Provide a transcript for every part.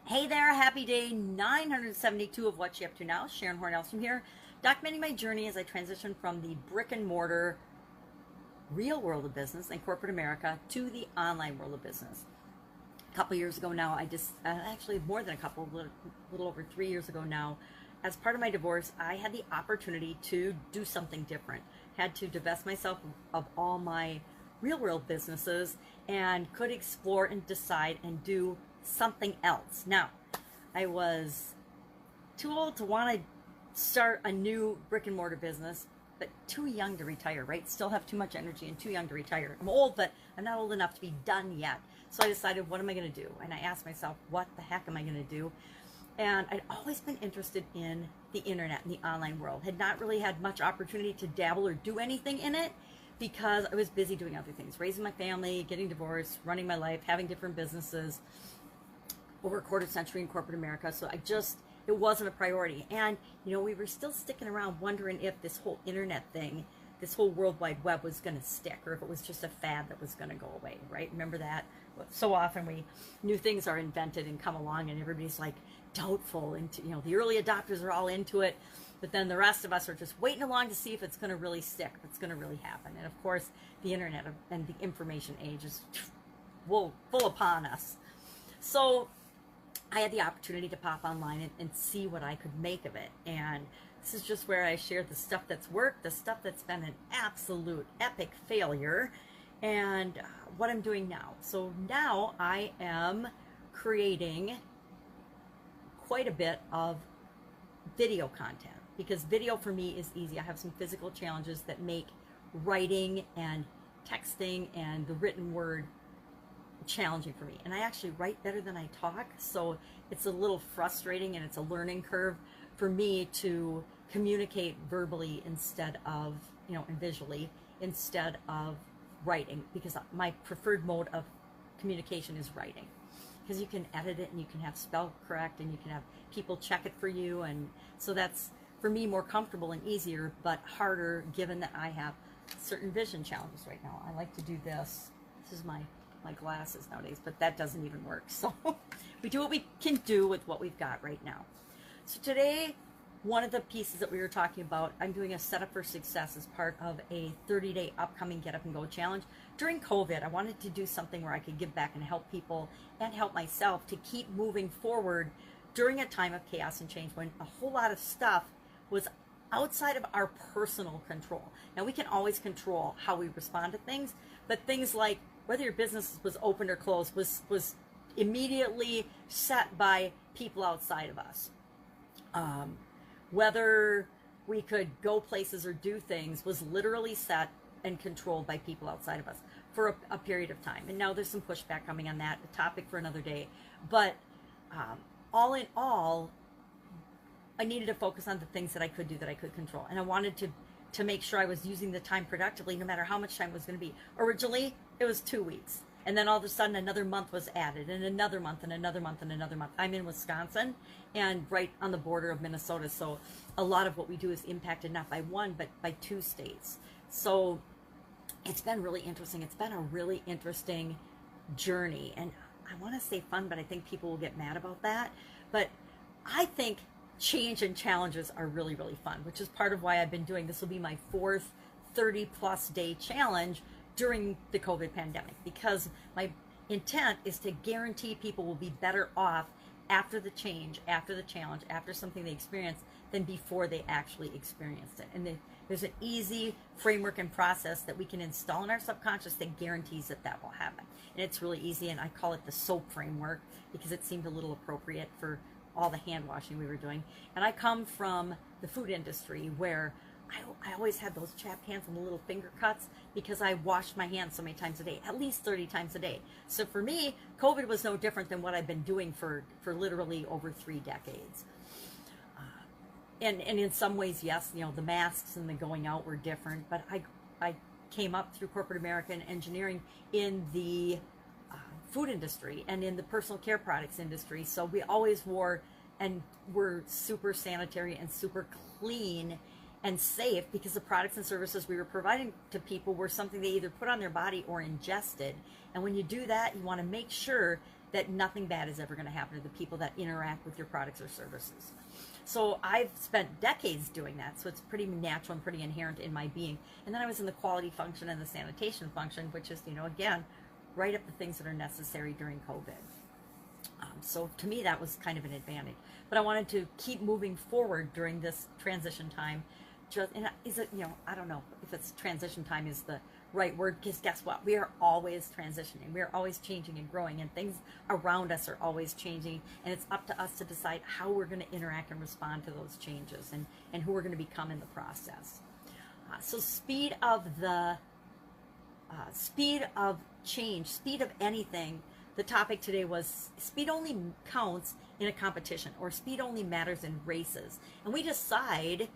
Hey there, happy day 972 of What You Up To Now. Sharon Horne-Ellstrom here, documenting my journey as I transition from the brick and mortar real world of business and corporate America to the online world of business. A couple years ago now, actually more than a little over 3 years ago now, as part of my divorce, I had the opportunity to do something different. Had to divest myself of all my real world businesses and could explore and decide and do something else. Now, I was too old to want to start a new brick and mortar business, but too young to retire, right? Still have too much energy and too young to retire. I'm old, but I'm not old enough to be done yet. So I decided, what am I going to do? And I asked myself, what the heck am I going to do? And I'd always been interested in the internet and the online world. Had not really had much opportunity to dabble or do anything in it because I was busy doing other things, raising my family, getting divorced, running my life, having different businesses over a quarter century in corporate America. So it wasn't a priority. And, we were still sticking around wondering if this whole internet thing, this whole World Wide Web was going to stick, or if it was just a fad that was going to go away, right? Remember that? So often new things are invented and come along and everybody's like doubtful, and the early adopters are all into it, but then the rest of us are just waiting along to see if it's going to really stick, if it's going to really happen. And of course, the internet and the information age is full upon us. So I had the opportunity to pop online and see what I could make of it. And this is just where I share the stuff that's worked, the stuff that's been an absolute epic failure, and what I'm doing now. So now I am creating quite a bit of video content, because video for me is easy. I have some physical challenges that make writing and texting and the written word challenging for me, and I actually write better than I talk, so it's a little frustrating and it's a learning curve for me to communicate verbally instead of and visually instead of writing, because my preferred mode of communication is writing, because you can edit it and you can have spell correct and you can have people check it for you, and so that's for me more comfortable and easier, but harder given that I have certain vision challenges right now. I like to do this. This is my glasses nowadays, but that doesn't even work. So we do what we can do with what we've got right now. So today, one of the pieces that we were talking about, I'm doing a setup for success as part of a 30-day upcoming Get Up and Go challenge. During COVID, I wanted to do something where I could give back and help people and help myself to keep moving forward during a time of chaos and change when a whole lot of stuff was outside of our personal control. Now, we can always control how we respond to things, but things like whether your business was open or closed was immediately set by people outside of us. Whether we could go places or do things was literally set and controlled by people outside of us for a period of time. And now there's some pushback coming on that, a topic for another day. But all in all, I needed to focus on the things that I could do, that I could control. And I wanted to make sure I was using the time productively, no matter how much time it was going to be. Originally, it was 2 weeks. And then all of a sudden, another month was added, and another month, and another month, and another month. I'm in Wisconsin, and right on the border of Minnesota. So a lot of what we do is impacted not by one, but by 2 states. So it's been really interesting. It's been a really interesting journey. And I want to say fun, but I think people will get mad about that. But I think change and challenges are really, really fun, which is part of why I've been doing this. Will be my 4th 30-plus day challenge during the COVID pandemic, because my intent is to guarantee people will be better off after the change, after the challenge, after something they experience, than before they actually experienced it. And there's an easy framework and process that we can install in our subconscious that guarantees that will happen. And it's really easy, and I call it the SOAP framework because it seemed a little appropriate for all the hand washing we were doing. And I come from the food industry, where I always had those chapped hands and the little finger cuts because I washed my hands so many times a day, at least 30 times a day. So for me, COVID was no different than what I've been doing for literally over 3 decades. And in some ways, yes, the masks and the going out were different, but I came up through corporate America and engineering in the food industry and in the personal care products industry. So we always wore and were super sanitary and super clean and safe, because the products and services we were providing to people were something they either put on their body or ingested. And when you do that, you want to make sure that nothing bad is ever going to happen to the people that interact with your products or services. So I've spent decades doing that, so it's pretty natural and pretty inherent in my being. And then I was in the quality function and the sanitation function, which is, again, right up the things that are necessary during COVID. So to me, that was kind of an advantage. But I wanted to keep moving forward during this transition time. And is it, I don't know if it's transition time is the right word, because guess what? We are always transitioning. We are always changing and growing, and things around us are always changing. And it's up to us to decide how we're going to interact and respond to those changes, and who we're going to become in the process. So speed of change, speed of anything. The topic today was speed only counts in a competition, or speed only matters in races. And we decide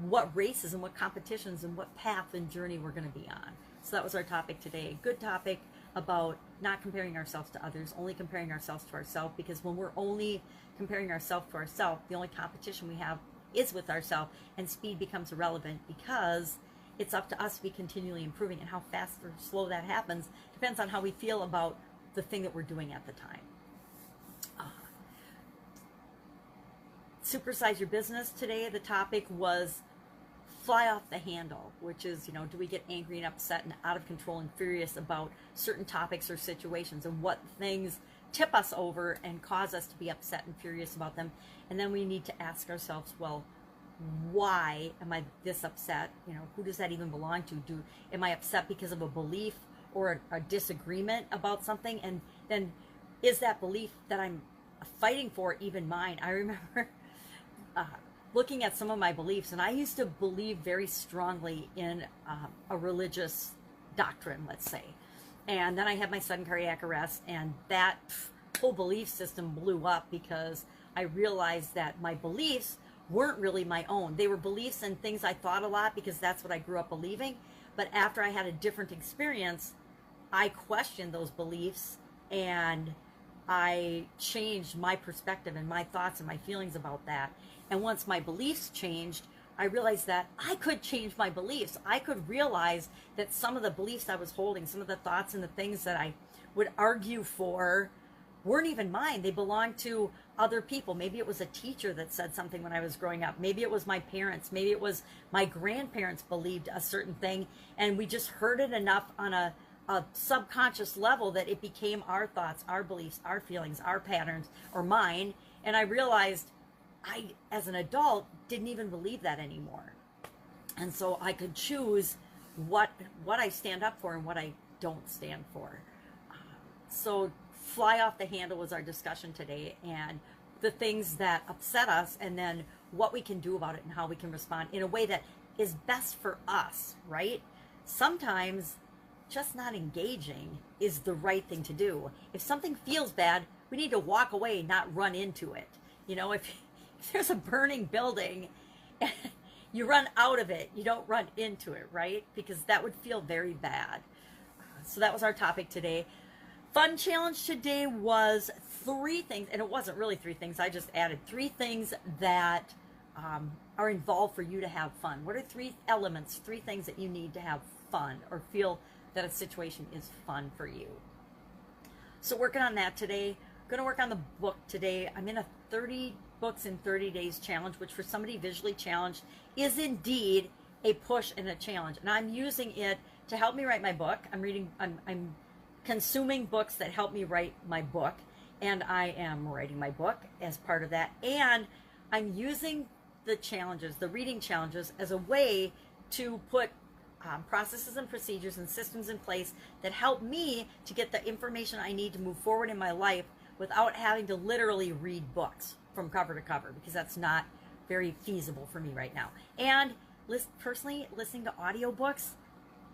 what races and what competitions and what path and journey we're going to be on. So that was our topic today. Good topic about not comparing ourselves to others, only comparing ourselves to ourselves, because when we're only comparing ourselves to ourselves, the only competition we have is with ourselves, and speed becomes irrelevant because it's up to us to be continually improving, and how fast or slow that happens depends on how we feel about the thing that we're doing at the time. Supersize your business today. The topic was fly off the handle, which is, do we get angry and upset and out of control and furious about certain topics or situations, and what things tip us over and cause us to be upset and furious about them. And then we need to ask ourselves, well, why am I this upset? Who does that even belong to? Am I upset because of a belief or a disagreement about something? And then is that belief that I'm fighting for even mine? I remember looking at some of my beliefs, and I used to believe very strongly in a religious doctrine, let's say. And then I had my sudden cardiac arrest, and that whole belief system blew up because I realized that my beliefs weren't really my own. They were beliefs and things I thought a lot because that's what I grew up believing. But after I had a different experience, I questioned those beliefs, and I changed my perspective and my thoughts and my feelings about that. And once my beliefs changed, I realized that I could change my beliefs. I could realize that some of the beliefs I was holding, some of the thoughts and the things that I would argue for, weren't even mine. They belonged to other people. Maybe it was a teacher that said something when I was growing up. Maybe it was my parents. Maybe it was my grandparents believed a certain thing, and we just heard it enough on a subconscious level that it became our thoughts, our beliefs, our feelings, our patterns, or mine. And I realized I, as an adult, didn't even believe that anymore. And so I could choose what I stand up for and what I don't stand for. So fly off the handle was our discussion today, and the things that upset us, and then what we can do about it and how we can respond in a way that is best for us, right? Sometimes just not engaging is the right thing to do. If something feels bad, we need to walk away, not run into it. If there's a burning building, you run out of it, you don't run into it, right? Because that would feel very bad. So that was our topic today. Fun challenge today was 3 things, and it wasn't really 3 things. I just added 3 things that are involved for you to have fun. What are 3 elements, 3 things that you need to have fun or feel that a situation is fun for you? So working on that today. Going to work on the book today. I'm in a 30 books in 30 days challenge, which for somebody visually challenged is indeed a push and a challenge. And I'm using it to help me write my book. I'm consuming books that help me write my book, and I am writing my book as part of that. And I'm using the challenges, the reading challenges, as a way to put processes and procedures and systems in place that help me to get the information I need to move forward in my life without having to literally read books from cover to cover, because that's not very feasible for me right now. And personally, listening to audiobooks,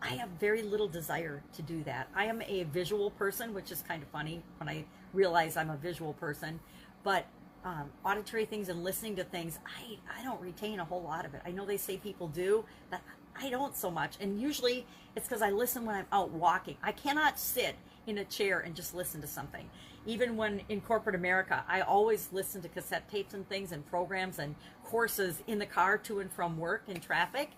I have very little desire to do that. I am a visual person, which is kind of funny when I realize I'm a visual person, but auditory things and listening to things, I don't retain a whole lot of it. I know they say people do, but I don't so much. And usually it's because I listen when I'm out walking. I cannot sit in a chair and just listen to something. Even when in corporate America, I always listen to cassette tapes and things and programs and courses in the car to and from work in traffic,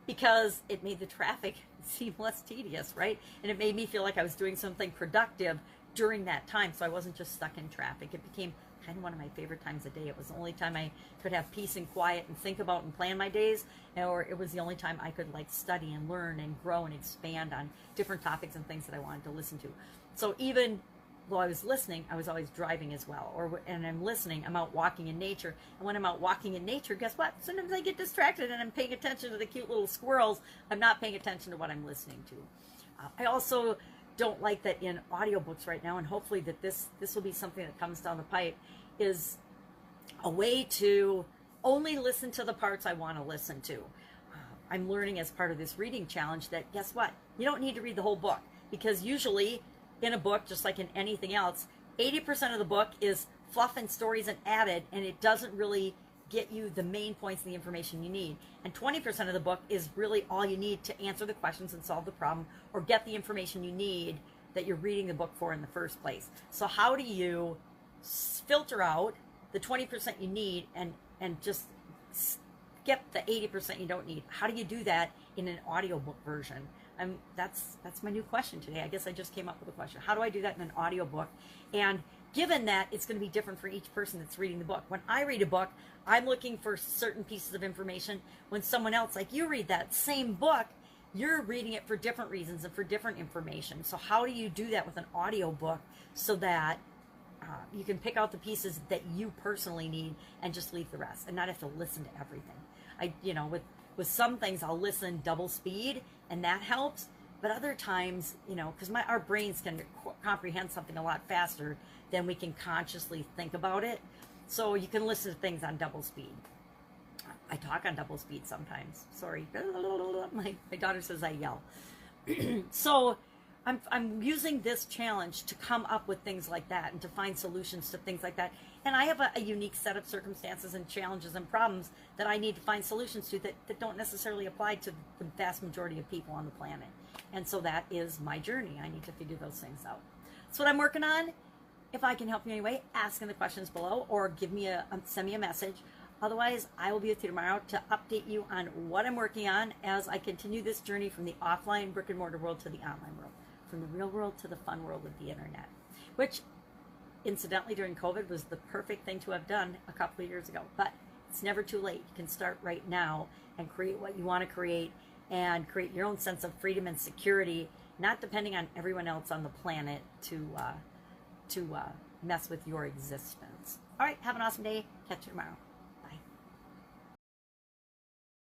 because it made the traffic seem less tedious, right? And it made me feel like I was doing something productive during that time, so I wasn't just stuck in traffic. It became kind of one of my favorite times of day. It was the only time I could have peace and quiet and think about and plan my days, or it was the only time I could like study and learn and grow and expand on different topics and things that I wanted to listen to. So even though I was listening, I was always driving as well. And I'm listening, I'm out walking in nature. And when I'm out walking in nature, guess what? Sometimes I get distracted and I'm paying attention to the cute little squirrels. I'm not paying attention to what I'm listening to. I also don't like that in audiobooks right now, and hopefully that this will be something that comes down the pipe, is a way to only listen to the parts I want to listen to. I'm learning as part of this reading challenge that, guess what? You don't need to read the whole book, because usually in a book, just like in anything else, 80% of the book is fluff and stories and added, and it doesn't really get you the main points and the information you need. And 20% of the book is really all you need to answer the questions and solve the problem, or get the information you need that you're reading the book for in the first place. So how do you filter out the 20% you need and just skip the 80% you don't need? How do you do that in an audiobook version? That's my new question today. I guess I just came up with a question. How do I do that in an audiobook? And given that it's going to be different for each person that's reading the book. When I read a book, I'm looking for certain pieces of information. When someone else, like you, read that same book, you're reading it for different reasons and for different information. So how do you do that with an audiobook so that you can pick out the pieces that you personally need and just leave the rest and not have to listen to everything? With some things I'll listen double speed and that helps, but other times, because our brains can comprehend something a lot faster than we can consciously think about it. So you can listen to things on double speed. I talk on double speed sometimes. Sorry. My daughter says I yell. So I'm using this challenge to come up with things like that and to find solutions to things like that. And I have a unique set of circumstances and challenges and problems that I need to find solutions to that don't necessarily apply to the vast majority of people on the planet. And so that is my journey. I need to figure those things out. That's what I'm working on. If I can help you anyway, ask in the questions below or send me a message. Otherwise, I will be with you tomorrow to update you on what I'm working on as I continue this journey from the offline brick and mortar world to the online world, from the real world to the fun world of the internet, which incidentally during COVID was the perfect thing to have done a couple of years ago. But it's never too late. You can start right now and create what you want to create and create your own sense of freedom and security, not depending on everyone else on the planet to mess with your existence. All right, have an awesome day. Catch you tomorrow.